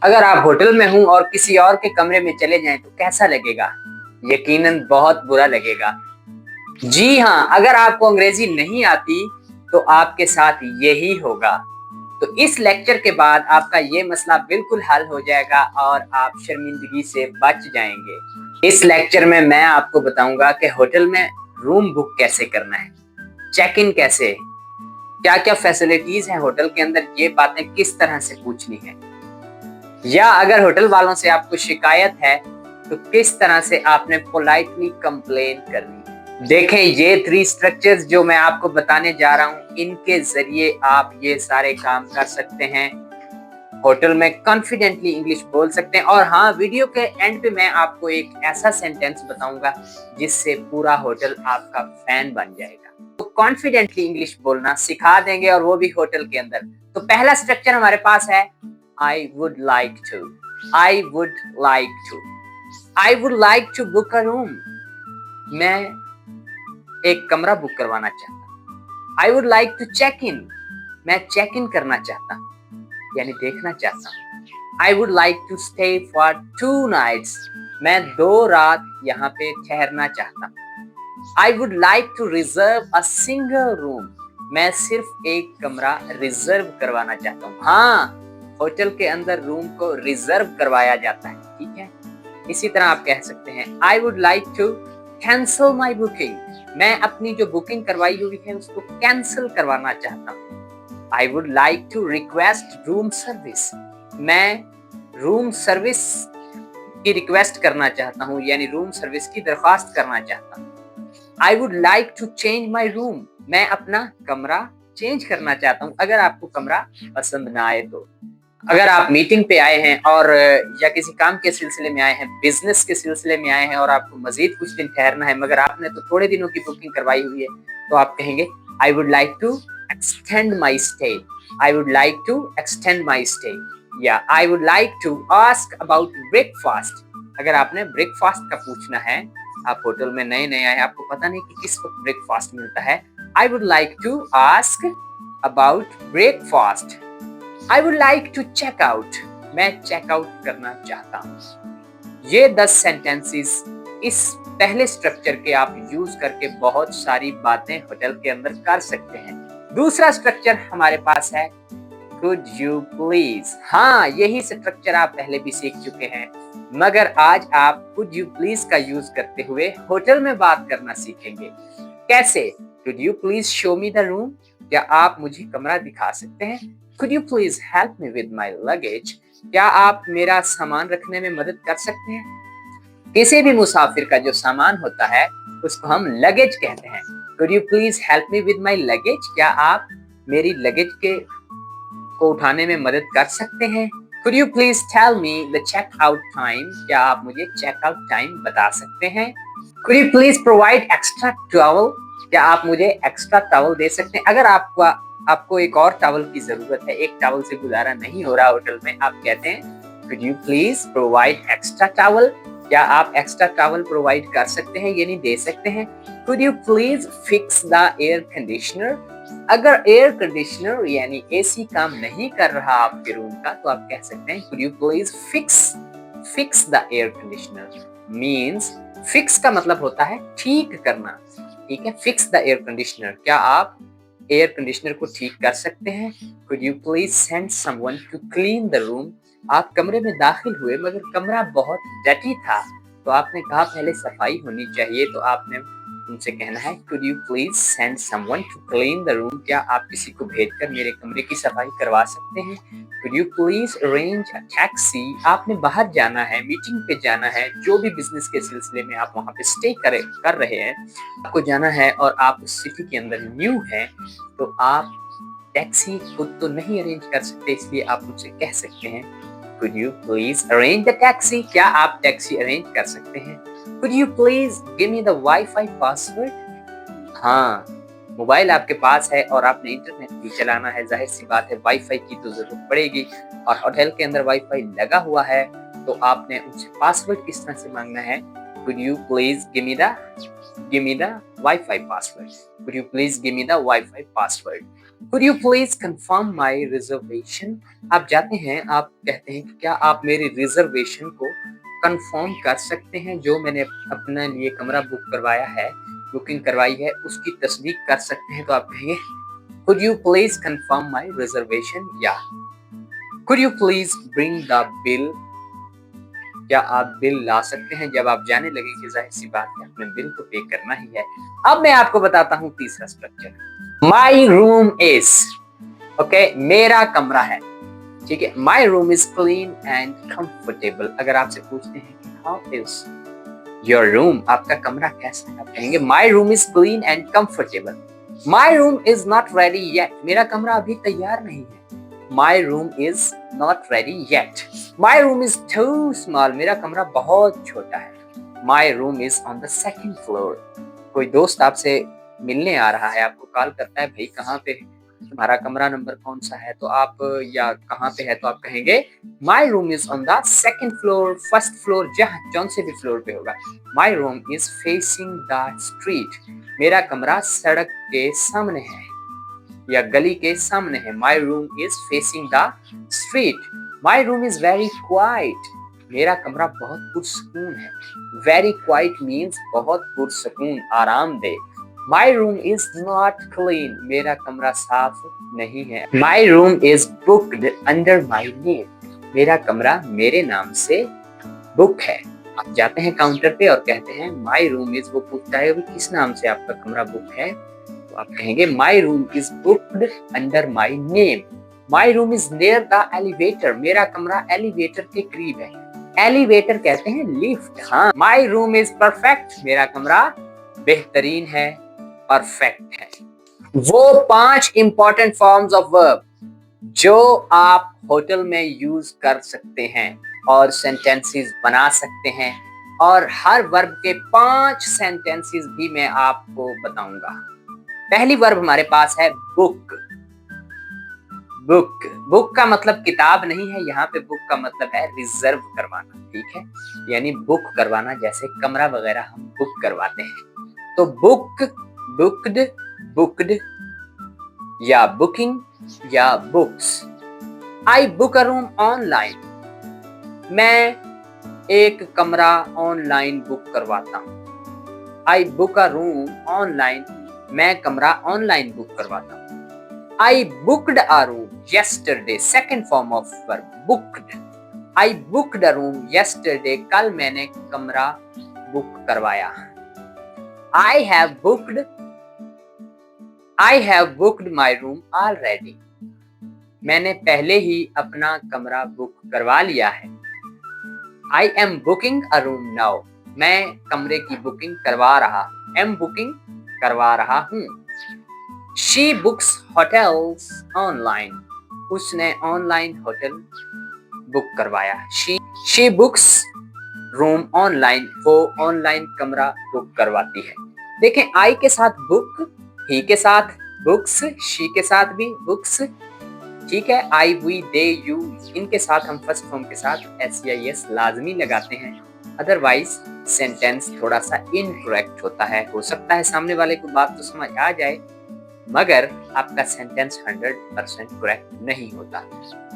अगर आप होटल में हूँ और किसी और के कमरे में चले जाएं तो कैसा लगेगा? यकीनन बहुत बुरा लगेगा। जी हाँ, अगर आपको अंग्रेजी नहीं आती तो आपके साथ यही होगा। तो इस लेक्चर के बाद आपका ये मसला बिल्कुल हल हो जाएगा और आप शर्मिंदगी से बच जाएंगे। इस लेक्चर में मैं आपको बताऊंगा कि होटल में रूम बुक कैसे करना है, चेक इन कैसे, क्या क्या फैसिलिटीज हैं होटल के अंदर, ये बातें किस तरह से पूछनी है, या अगर होटल वालों से आपको शिकायत है तो किस तरह से आपने पोलाइटली कंप्लेन करनी है। देखें, ये 3 स्ट्रक्चर्स जो मैं आपको बताने जा रहा हूँ, इनके जरिए आप ये सारे काम कर सकते हैं, होटल में कॉन्फिडेंटली इंग्लिश बोल सकते हैं। और हाँ, वीडियो के एंड पे मैं आपको एक ऐसा सेंटेंस बताऊंगा जिससे पूरा होटल आपका फैन बन जाएगा। तो कॉन्फिडेंटली इंग्लिश बोलना सिखा देंगे, और वो भी होटल के अंदर। तो पहला स्ट्रक्चर हमारे पास है I would like to. I would like to. I would like to book a room. मैं एक कमरा बुक करवाना चाहता। I would like to check in. मैं चेक इन करना चाहता, यानी देखना चाहता। I would like to stay for 2 nights. मैं 2 रात यहाँ पे ठहरना चाहता। I would like to reserve a single room. मैं सिर्फ एक कमरा रिजर्व करवाना चाहता हूँ। हाँ, होटल के अंदर रूम को रिजर्व करवाया जाता है, ठीक है। इसी तरह आप कह सकते हैं I would like to cancel my booking. मैं अपनी जो बुकिंग करवाई हुई है उसको कैंसिल करवाना चाहता हूँ। I would like to request room service. मैं रूम सर्विस की रिक्वेस्ट करना चाहता हूँ, यानी रूम सर्विस की दरख्वास्त करना चाहता हूँ। I would like to change my room. मैं अपना कमरा चेंज करना चाहता हूँ अगर आपको कमरा पसंद ना आए तो। अगर आप मीटिंग पे आए हैं और या किसी काम के सिलसिले में आए हैं, बिजनेस के सिलसिले में आए हैं और आपको मजीद कुछ दिन ठहरना है, मगर आपने तो थोड़े दिनों की बुकिंग करवाई हुई है, तो आप कहेंगे I would like to extend my stay. I would like to extend my stay. या I would like to ask about breakfast. अगर आपने ब्रेकफास्ट का पूछना है, आप होटल में नए नए आए, आपको पता नहीं कि किस वक्त ब्रेकफास्ट मिलता है, I would like to ask about breakfast. I would like to check out. मैं चेक आउट करना चाहता हूँ। ये 10 सेंटेंसेस इस पहले स्ट्रक्चर के आप यूज करके बहुत सारी बातें होटल के अंदर कर सकते हैं। दूसरा स्ट्रक्चर हमारे पास है Could you please. हाँ, यही स्ट्रक्चर आप पहले भी सीख चुके हैं, मगर आज आप Could you please का यूज करते हुए होटल में बात करना सीखेंगे। कैसे? Could you please show me the room. क्या आप मुझे कमरा दिखा सकते हैं? Could you please help me with my luggage. क्या आप मेरा सामान रखने में मदद कर सकते हैं? किसी भी मुसाफिर का जो सामान होता है उसको हम लगेज कहते हैं। Could you please help me with my luggage. क्या आप मेरी लगेज को उठाने में मदद कर सकते हैं? Could you please tell me the check out time. क्या आप मुझे चेक आउट टाइम बता सकते हैं? Could you please provide extra towel. क्या आप मुझे एक्स्ट्रा टॉवल दे सकते हैं? अगर आपको एक और टॉवल की जरूरत है, एक टॉवल से गुजारा नहीं हो रहा होटल में, आप कहते हैं Could you please provide extra towel. क्या आप एक्स्ट्रा टॉवल प्रोवाइड कर सकते हैं, यानी दे सकते हैं? Could you please fix the air conditioner. अगर एयर कंडीशनर यानी एसी काम नहीं कर रहा आपके रूम का, तो आप कह सकते हैं Could you please fix the air conditioner. Means fix का मतलब होता है ठीक करना, ठीक है। Fix the air conditioner. क्या आप एयर कंडीशनर को ठीक कर सकते हैं? Could you please send someone to clean the room. आप कमरे में दाखिल हुए मगर कमरा बहुत डर्टी था, तो आपने कहा पहले सफाई होनी चाहिए, तो आपने उनसे कहना है Could you please send someone to clean the room. क्या आप किसी को भेजकर मेरे कमरे की सफाई करवा सकते हैं? Could you please arrange a taxi. आपने बाहर जाना है, मीटिंग पे जाना है, जो भी बिजनेस के सिलसिले में आप वहाँ पे स्टे कर रहे हैं, आपको जाना है और आप उस सिटी के अंदर न्यू हैं, तो आप टैक्सी खुद तो नहीं अरेंज कर सकते, इसलिए आप मुझसे कह सकते हैं Could you please arrange the taxi. क्या आप टैक्सी अरेंज कर सकते हैं? Could you please give me the Wi-Fi password. हाँ, मोबाइल आपके पास है और आपने इंटरनेट भी चलाना है, जाहिर सी बात है वाईफाई की तो जरूरत पड़ेगी, और होटल के अंदर वाईफाई लगा हुआ है, तो आपने उनसे पासवर्ड किस तरह से मांगना है? Could you please give me the Wi-Fi password. Could you please give me the Wi-Fi password. Could you please confirm my reservation? आप जाते हैं, आप कहते हैं कि क्या आप मेरी रिजर्वेशन को कंफर्म कर सकते हैं, जो मैंने अपने लिए कमरा बुक करवाया है, बुकिंग करवाई है, उसकी तस्दीक कर सकते हैं। तो आप कहेंगे Could you please confirm my reservation? या Could you please bring the bill? क्या आप बिल ला सकते हैं? जब आप जाने लगे कि जाहिर सी बात है आपने बिल तो पे करना ही है। अब मैं आपको बताता हूँ तीसरा structure. My room is, okay, मेरा कमरा है, ठीक है। My room is clean and comfortable. अगर आपसे पूछते हैं कि हाउ इज योर रूम, आपका कमरा कैसा है, आप कहेंगे my room is clean and comfortable. My room is not ready yet, मेरा कमरा अभी तैयार नहीं है। My room is not ready yet. My room is too small. मेरा कमरा बहुत छोटा है। My room is on the second floor. कोई दोस्त आपसे मिलने आ रहा है, आपको कॉल करता है, भाई कहाँ पे है, तुम्हारा कमरा नंबर कौन सा है, तो आप या कहाँ पे है, तो आप कहेंगे My room is on the second floor, first floor, जहाँ जौन से भी फ्लोर पे होगा। My room is facing the street. मेरा कमरा सड़क के सामने है या गली के सामने है। My room is facing the street. My room is very quiet. मेरा कमरा बहुत पुरसकून है। Very quiet means बहुत पुरसकून, आरामदेह। My room is not clean. मेरा कमरा साफ नहीं है। My room is booked under my name. मेरा कमरा मेरे नाम से बुक है। आप जाते हैं काउंटर पे और कहते हैं My room is, वो पूछता है किस नाम से आपका कमरा बुक है, तो आप कहेंगे My room is booked under my name. My room is near the elevator. मेरा कमरा एलिवेटर के करीब है। एलिवेटर कहते हैं लिफ्ट। हाँ, My room is perfect. मेरा कमरा बेहतरीन है, परफेक्ट है। वो 5 इंपॉर्टेंट फॉर्म्स ऑफ वर्ब जो आप होटल में यूज कर सकते हैं और सेंटेंसेस बना सकते हैं, और हर वर्ब के 5 सेंटेंसेस भी मैं आपको बताऊंगा। पहली वर्ब हमारे पास है बुक। बुक, बुक का मतलब किताब नहीं है, यहाँ पे बुक का मतलब है रिजर्व करवाना, ठीक है, यानी बुक करवाना, जैसे कमरा वगैरह हम बुक करवाते हैं। तो बुक, बुक्ड, बुक्ड या बुकिंग या books. I book a room online, मैं एक कमरा ऑनलाइन बुक करवाता हूँ। I book a room online, मैं कमरा ऑनलाइन बुक करवाता हूँ। I booked a room yesterday, second form of verb, booked. I booked a room yesterday, कल मैंने कमरा बुक करवाया। I have booked my room already. मैंने पहले ही अपना कमरा बुक करवा लिया है। I am booking a room now. मैं कमरे की बुकिंग करवा रहा हूँ। am booking करवा रहा हूँ। She books hotels online. उसने ऑनलाइन होटल बुक करवाया। She books room online. वो ऑनलाइन कमरा बुक करवाती है। देखें, I के साथ book, he के साथ books, she के साथ भी books, ठीक है। I, we, they, you, इनके साथ हम फर्स्ट फॉर्म के साथ s या yes लाजमी लगाते हैं, अदरवाइज सेंटेंस थोड़ा सा इनकरेक्ट होता है। हो सकता है सामने वाले को बात तो समझ आ जाए, मगर आपका सेंटेंस 100% करेक्ट नहीं होता,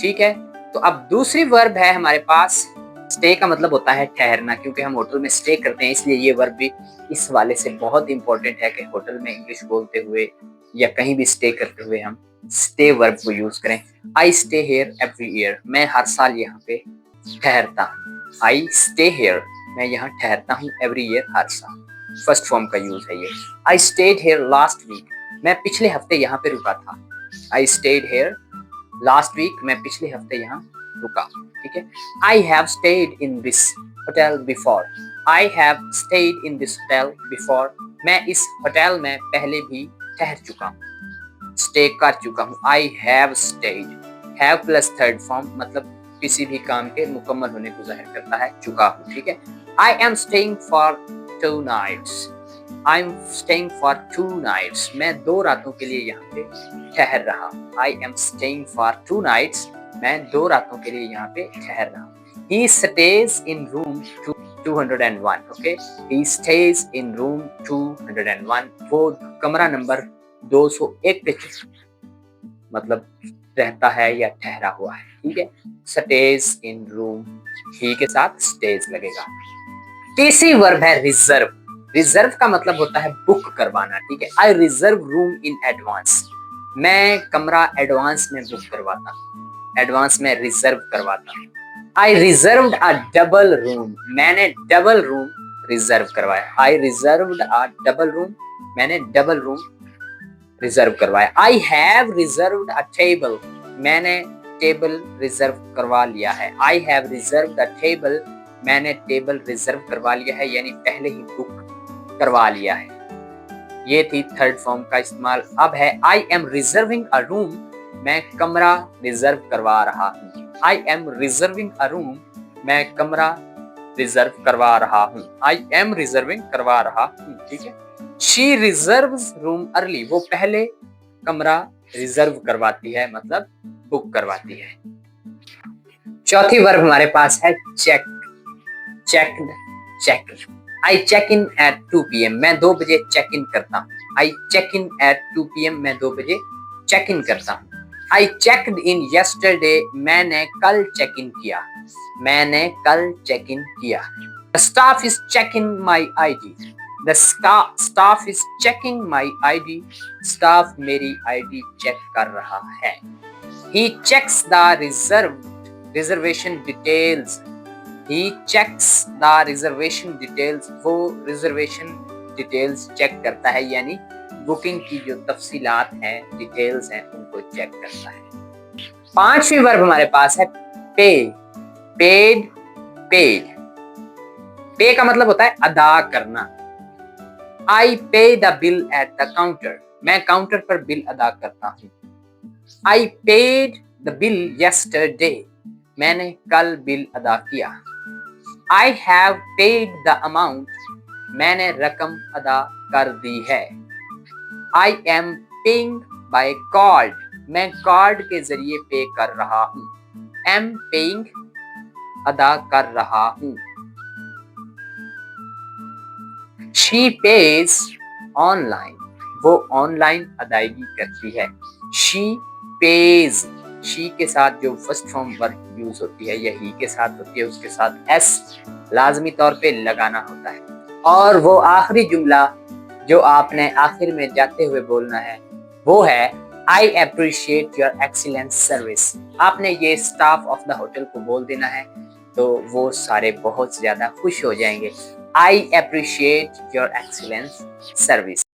ठीक है। तो अब दूसरी वर्ब है हमारे पास, स्टे का मतलब होता है ठहरना, क्योंकि हम होटल में स्टे करते हैं, इसलिए ये वर्ब भी इस वाले से बहुत इंपॉर्टेंट है कि होटल में इंग्लिश बोलते हुए या कहीं भी स्टे करते हुए हम स्टे वर्ब को यूज करें। I stay here every year, मैं हर साल यहाँ पे ठहरता हूँ। आई स्टे हेयर, मैं यहाँ ठहरता हूँ, एवरी ईयर, हर साल, फर्स्ट फॉर्म का यूज है ये। I stayed here last week, मैं पिछले हफ्ते यहाँ पे रुका था। I stayed here last week, मैं पिछले हफ्ते यहाँ रुका, ठीक है। I have stayed in this hotel before, I have stayed in this hotel before, मैं इस होटल में पहले भी ठहर चुका हूँ, स्टे कर चुका हूँ। आई have state, have plus third form मतलब किसी भी काम के मुकम्मल होने को जाहिर करता है, चुका हूँ, ठीक है। I am staying for 2 nights, I am staying for 2 nights. मैं 2 रातों के लिए यहाँ पे ठहर रहा हूँ। I am staying for 2 nights. मैं 2 रातों के लिए यहाँ पे ठहर रहा हूँ। He stays in room 201. Okay? He stays in room 201. वो कमरा नंबर 201 पे मतलब रहता है या ठहरा हुआ है, ठीक है। स्टेज इन रूम, ही के साथ स्टेज लगेगा। तीसरी वर्ब है रिजर्व। रिजर्व का मतलब होता है बुक करवाना, ठीक है। आई रिजर्व रूम इन एडवांस, मैं कमरा एडवांस में बुक करवाता, एडवांस में रिजर्व करवाता। आई रिजर्व्ड अ डबल रूम, मैंने डबल रूम रिजर्व करवाया। आई रिजर्व्ड अ डबल रूम, मैंने डबल रूम रिजर्व करवाया। I have reserved a table, मैंने टेबल रिजर्व करवा लिया है। I have reserved a table, मैंने टेबल रिजर्व करवा लिया है, यानी पहले ही बुक करवा लिया है। ये थी थर्ड फॉर्म का इस्तेमाल। अब है I am reserving a room, मैं कमरा रिजर्व करवा रहा हूँ। I am reserving a room, मैं कमरा रिजर्व करवा रहा हूँ। आई एम रिजर्विंग करवा रहा हूँ, ठीक है। शी रिजर्व्स रूम अर्ली, वो पहले कमरा रिजर्व करवाती है, मतलब बुक करवाती है। चौथी वर्ब हमारे पास है check, checked, check. I check in at 2 PM, मैं 2 बजे चेक इन करता हूँ। I check in at 2 PM, मैं 2 बजे चेक इन करता हूँ। आई चेक्ड इन यस्टरडे, मैंने कल चेक इन किया, मैंने कल चेक इन किया। The staff is checking my ID, the staff is checking my ID, staff मेरी ID चेक कर रहा है। He checks the reservation details, he checks the reservation details, वो रिजर्वेशन डिटेल्स चेक करता है, यानी बुकिंग की जो तफसीलात हैं, डिटेल्स हैं, उनको चेक करता है। पांचवी वर्ब हमारे पास है पे, पेड, पेड। पे का मतलब होता है अदा करना। आई पे the bill at the counter, मैं काउंटर पर बिल अदा करता हूँ। I paid the bill yesterday, मैंने कल बिल अदा किया। I have paid the amount, मैंने रकम अदा कर दी है। I am paying by card, मैं कार्ड के जरिए पे कर रहा हूँ। am paying, अदा कर रहा हूँ। She pays online, वो ऑनलाइन अदायगी करती है। She pays, she के साथ जो फर्स्ट फॉर्म वर्ब यूज होती है या ही के साथ होती है, उसके साथ s लाजमी तौर पे लगाना होता है। और वो आखिरी जुमला जो आपने आखिर में जाते हुए बोलना है वो है I appreciate your excellent service. आपने ये स्टाफ ऑफ द होटल को बोल देना है, तो वो सारे बहुत ज्यादा खुश हो जाएंगे। I appreciate your excellent service.